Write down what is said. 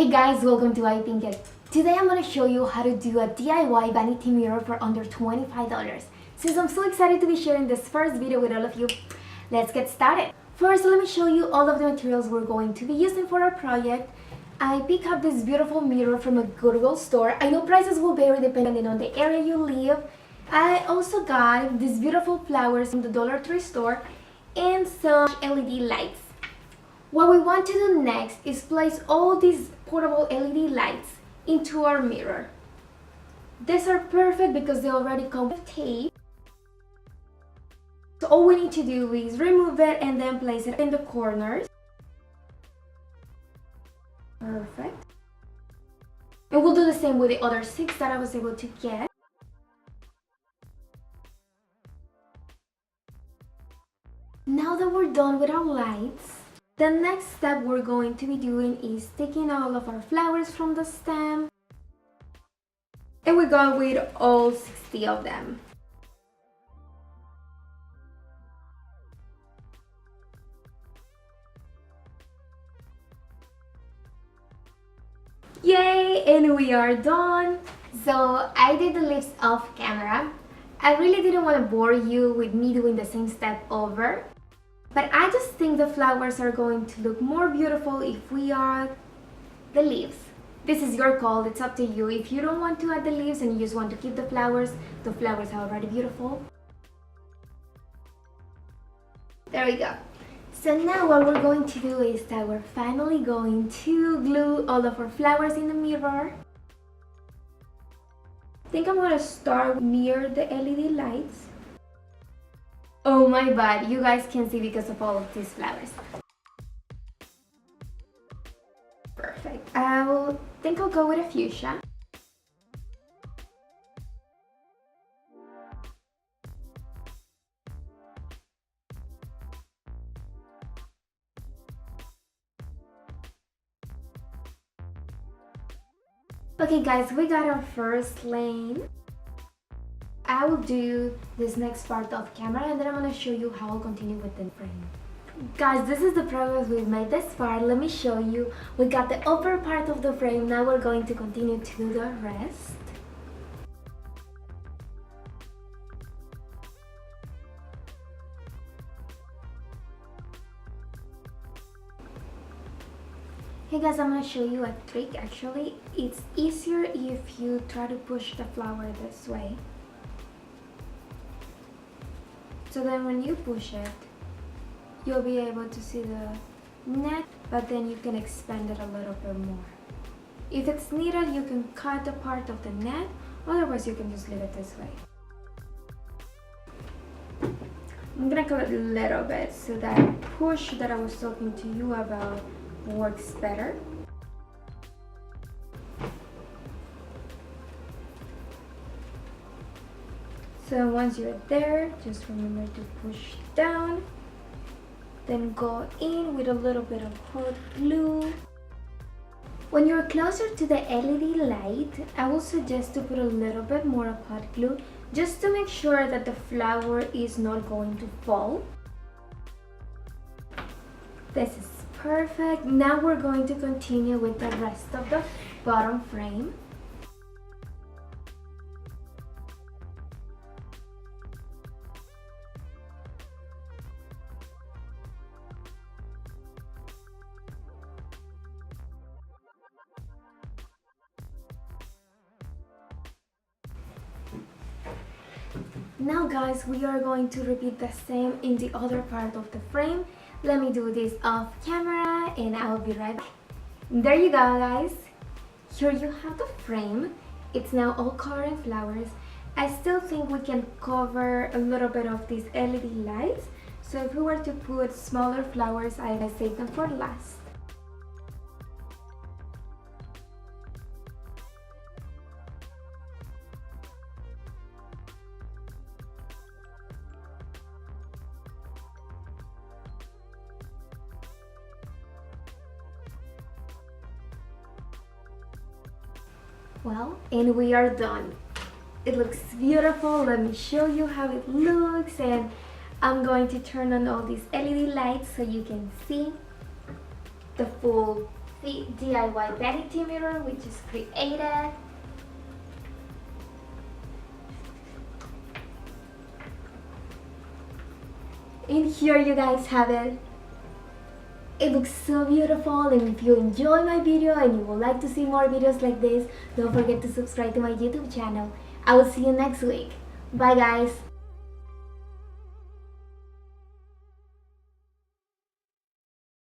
Hey guys, welcome to ipinkit. Today I'm going to show you how to do a DIY vanity mirror for under $25. Since I'm so excited to be sharing this first video with all of you, let's get started. First, let me show you all of the materials we're going to be using for our project. I picked up this beautiful mirror from a Goodwill store. I know prices will vary depending on the area you live. I also got these beautiful flowers from the Dollar Tree store and some LED lights. What we want to do next is place all these portable LED lights into our mirror. These are perfect because they already come with tape. So all we need to do is remove it and then place it in the corners. Perfect. And we'll do the same with the other 6 that I was able to get. Now that we're done with our lights, the next step we're going to be doing is taking all of our flowers from the stem, and we're going with all 60 of them. Yay! And we are done! So I did the leaves off camera. I really didn't want to bore you with me doing the same step over. But I just think the flowers are going to look more beautiful if we add the leaves. This is your call, it's up to you. If you don't want to add the leaves and you just want to keep the flowers are already beautiful. There we go. So now what we're going to do is that we're finally going to glue all of our flowers in the mirror. I think I'm going to start near the LED lights. Oh my god, you guys can see because of all of these flowers. Perfect. I think I'll go with a fuchsia. Okay guys, we got our first lane. I will do this next part off camera and then I'm going to show you how I'll continue with the frame. Guys, this is the progress we've made this far. Let me show you. We got the upper part of the frame. Now we're going to continue to do the rest. Hey guys, I'm going to show you a trick actually. It's easier if you try to push the flower this way. So then when you push it, you'll be able to see the net, but then you can expand it a little bit more. If it's needed, you can cut a part of the net, otherwise you can just leave it this way. I'm gonna cut it a little bit so that push that I was talking to you about works better. So once you're there, just remember to push down, then go in with a little bit of hot glue. When you're closer to the LED light, I will suggest to put a little bit more of hot glue just to make sure that the flower is not going to fall. This is perfect. Now we're going to continue with the rest of the bottom frame. Now guys, we are going to repeat the same in the other part of the frame. Let me do this off camera and I'll be right back. There you go guys. Here you have the frame. It's now all covered in flowers. I still think we can cover a little bit of these LED lights. So if we were to put smaller flowers, I save them for last. Well, and we are done. It looks beautiful. Let me show you how it looks, and I'm going to turn on all these LED lights so you can see the full the DIY vanity mirror we just created. And here you guys have it. It looks so beautiful, and if you enjoy my video and you would like to see more videos like this, don't forget to subscribe to my YouTube channel. I will see you next week. Bye guys!